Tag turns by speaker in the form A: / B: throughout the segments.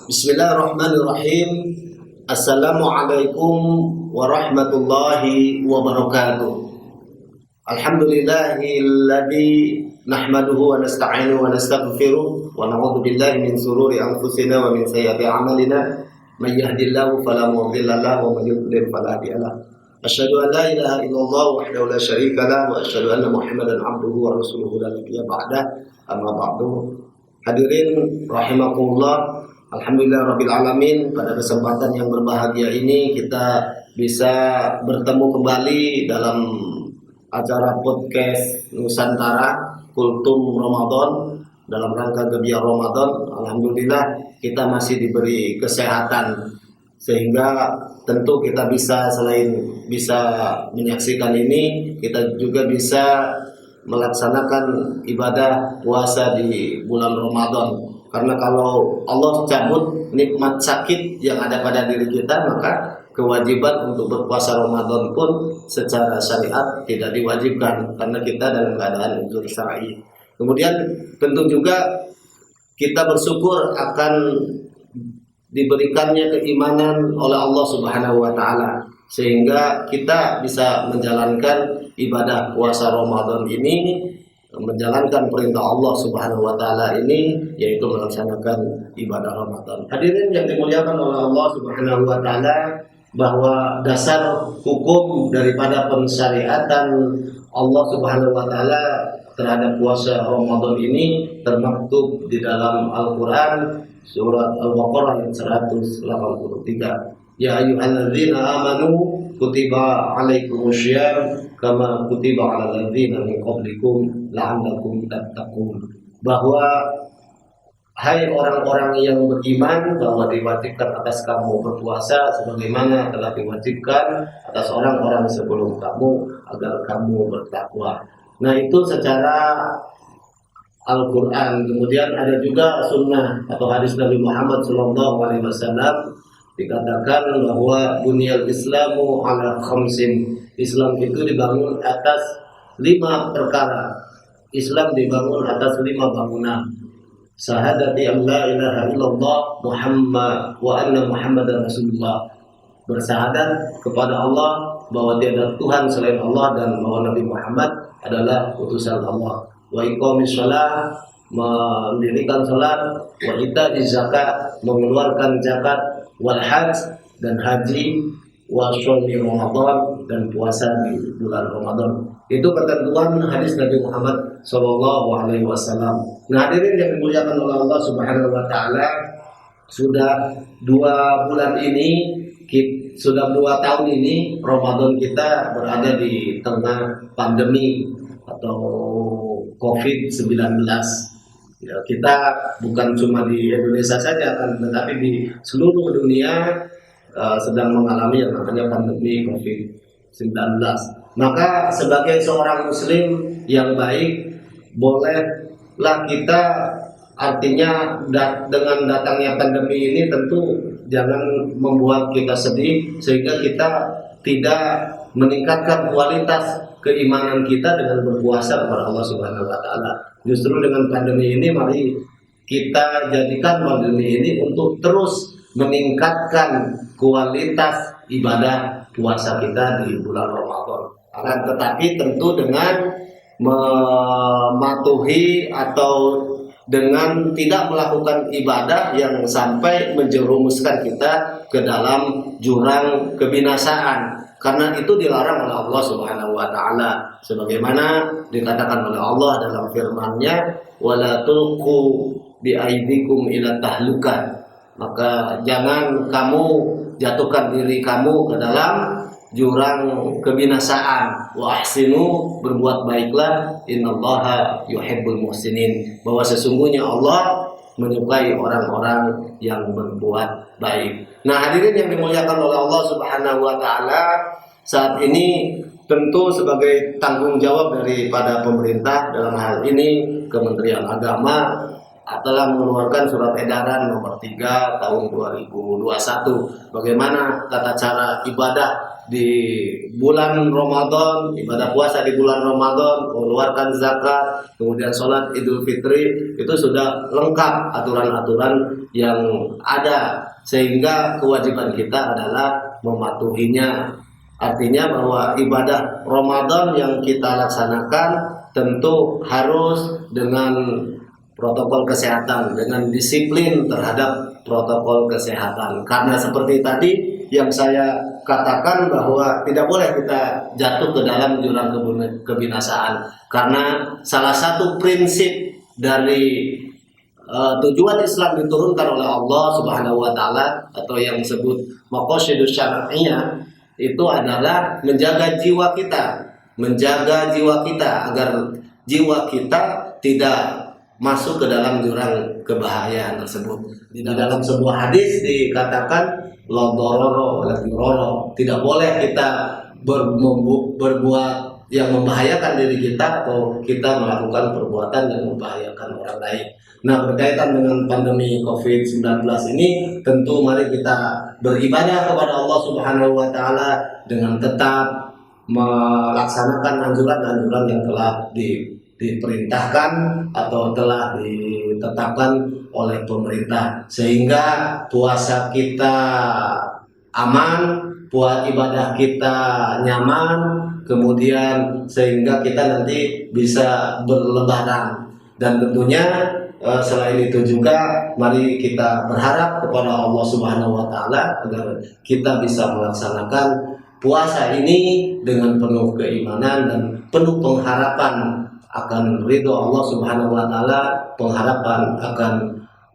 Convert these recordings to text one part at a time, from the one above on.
A: Bismillahirrahmanirrahim. Assalamualaikum warahmatullahi wabarakatuh. Alhamdulillahilladzi nahmaduhu wa nasta'inuhu wa nastaghfiruh wa na'udzu billahi min shururi anfusina wa min sayyiati a'malina. May yahdihillahu fala mudilla lahu wa may yudlil fala hadiya lahu. Asyhadu an la ilaha illallah wahdahu la syarika lahu wa asyhadu anna Muhammadan abduhu wa rasuluhu la nabiyya ba'dah. Amma ba'du. Hadirin rahimakumullah. Alhamdulillah Rabbil Alamin, pada kesempatan yang berbahagia ini kita bisa bertemu kembali dalam acara podcast Nusantara Kultum Ramadan dalam rangka Gebiar Ramadan. Alhamdulillah kita masih diberi kesehatan sehingga tentu kita bisa selain bisa menyaksikan ini, kita juga bisa melaksanakan ibadah puasa di bulan Ramadan. Karena kalau Allah cabut nikmat sakit yang ada pada diri kita, maka kewajiban untuk berpuasa Ramadan pun secara syariat tidak diwajibkan karena kita dalam keadaan uzur syar'i. Kemudian tentu juga kita bersyukur akan diberikannya keimanan oleh Allah Subhanahu wa taala sehingga kita bisa menjalankan ibadah puasa Ramadan ini, menjalankan perintah Allah Subhanahu wa taala ini, yaitu melaksanakan ibadah Ramadan. Hadirin yang dimuliakan oleh Allah Subhanahu wa taala, bahwa dasar hukum daripada pensyariatan Allah Subhanahu wa taala terhadap puasa Ramadan ini termaktub di dalam Al-Qur'an surat Al-Baqarah ayat 183. Ya ayyuhalladzina amanu kutiba alaikumusyyam kama kutiba 'alal ladzina min qablikum la'allakum tattaqun. Bahwa hai orang-orang yang beriman, bahwa diwajibkan atas kamu berpuasa sebagaimana telah diwajibkan atas orang-orang sebelum kamu agar kamu bertakwa. Nah, itu secara Al-Qur'an. Kemudian ada juga sunnah atau hadis Nabi Muhammad SAW, dikatakan bahwa bunyal Islamu ala khamsin. Islam itu dibangun atas 5 perkara. Islam dibangun atas 5 bangunan. Syahadati an la ilaha illallah Muhammad wa anna Muhammadar Rasulullah. Bersyahadat kepada Allah bahwa tiada Tuhan selain Allah dan bahwa Nabi Muhammad adalah utusan Allah. Wa iqamis shalah, mendirikan salat, wa ita'iz zakat, mengeluarkan zakat, wal hajj, dan haji, wa shaumi Ramadan, dan puasa di bulan Ramadan. Itu ketentuan hadis Nabi Muhammad SAW. Nah, hadirin yang dimuliakan oleh Allah Subhanahu wa taala, sudah 2 bulan ini, sudah 2 tahun ini Ramadan kita berada di tengah pandemi atau COVID-19. Ya, kita bukan cuma di Indonesia saja, tetapi di seluruh dunia sedang mengalami yang namanya pandemi COVID-19. Maka sebagai seorang muslim yang baik, bolehlah kita, artinya dengan datangnya pandemi ini tentu jangan membuat kita sedih sehingga kita tidak meningkatkan kualitas keimanan kita dengan berpuasa kepada Allah Subhanahu wa taala. Justru dengan pandemi ini mari kita jadikan pandemi ini untuk terus meningkatkan kualitas ibadah puasa kita di bulan Ramadan. Akan tetapi tentu dengan mematuhi atau dengan tidak melakukan ibadah yang sampai menjerumuskan kita ke dalam jurang kebinasaan. Karena itu dilarang oleh Allah Subhanahu wa taala, sebagaimana dikatakan oleh Allah dalam firman-Nya, wala tulqu biaidikum ila tahlukah. Maka jangan kamu jatuhkan diri kamu ke dalam jurang kebinasaan. Wa ahsinu, berbuat baiklah, innallaha yuhibbul muhsinin. Bahwa sesungguhnya Allah menyukai orang-orang yang berbuat baik. Nah, hadirin yang dimuliakan oleh Allah Subhanahu wa taala, saat ini tentu sebagai tanggung jawab daripada pemerintah, dalam hal ini Kementerian Agama, telah mengeluarkan surat edaran nomor 3 tahun 2021 bagaimana tata cara ibadah di bulan Ramadan, ibadah puasa di bulan Ramadan, mengeluarkan zakat, kemudian sholat Idul Fitri, itu sudah lengkap aturan-aturan yang ada, sehingga kewajiban kita adalah mematuhinya. Artinya bahwa ibadah Ramadan yang kita laksanakan tentu harus dengan protokol kesehatan, dengan disiplin terhadap protokol kesehatan. Karena seperti tadi yang saya katakan bahwa tidak boleh kita jatuh ke dalam jurang kebinasaan. Karena salah satu prinsip dari tujuan Islam diturunkan oleh Allah Subhanahu wa taala atau yang disebut maqasidus syar'iyyah itu adalah menjaga jiwa kita, agar jiwa kita tidak masuk ke dalam jurang kebahayaan tersebut. Di dalam sebuah hadis dikatakan la darara wa la dirara, tidak boleh kita berbuat yang membahayakan diri kita atau kita melakukan perbuatan yang membahayakan orang lain. Nah, berkaitan dengan pandemi COVID-19 ini, tentu mari kita beribadah kepada Allah Subhanahu wa taala dengan tetap melaksanakan anjuran-anjuran yang telah diperintahkan atau telah ditetapkan oleh pemerintah, sehingga puasa kita aman, ibadah kita nyaman, kemudian sehingga kita nanti bisa berlebaran. Dan tentunya selain itu juga mari kita berharap kepada Allah Subhanahu wa taala agar kita bisa melaksanakan puasa ini dengan penuh keimanan dan penuh pengharapan akan ridho Allah Subhanahu wa taala, pengharapan akan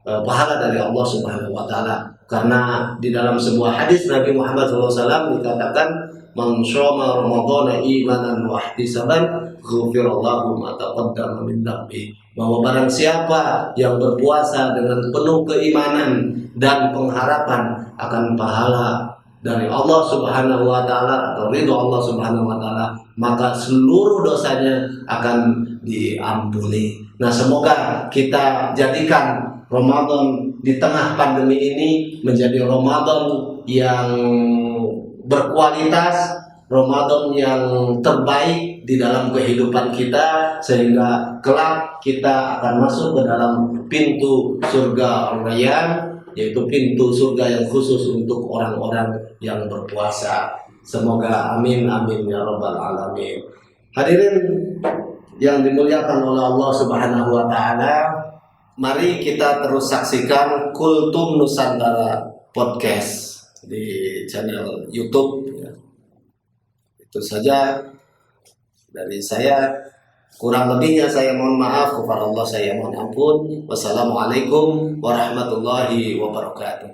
A: pahala dari Allah Subhanahu wa taala. Karena di dalam sebuah hadis Nabi Muhammad SAW dikatakan, man shoma ramadhana imanan wa ihtisaban ghufirallahu ma taqaddama min dhanbi, bahwa barang siapa yang berpuasa dengan penuh keimanan dan pengharapan akan pahala dari Allah Subhanahu wa taala atau ridho Allah Subhanahu wa taala, maka seluruh dosanya akan diampuni. Nah, semoga kita jadikan Ramadan di tengah pandemi ini menjadi Ramadan yang berkualitas, Ramadan yang terbaik di dalam kehidupan kita, sehingga kelak kita akan masuk ke dalam pintu surga Rayyan, yaitu pintu surga yang khusus untuk orang-orang yang berpuasa. Semoga amin amin ya rabbal alamin. Hadirin yang dimuliakan oleh Allah Subhanahu wa taala, mari kita terus saksikan Kultum Nusantara Podcast di channel YouTube. Itu saja dari saya. Kurang lebihnya saya mohon maaf, kepada Allah saya mohon ampun. Wassalamualaikum warahmatullahi wabarakatuh.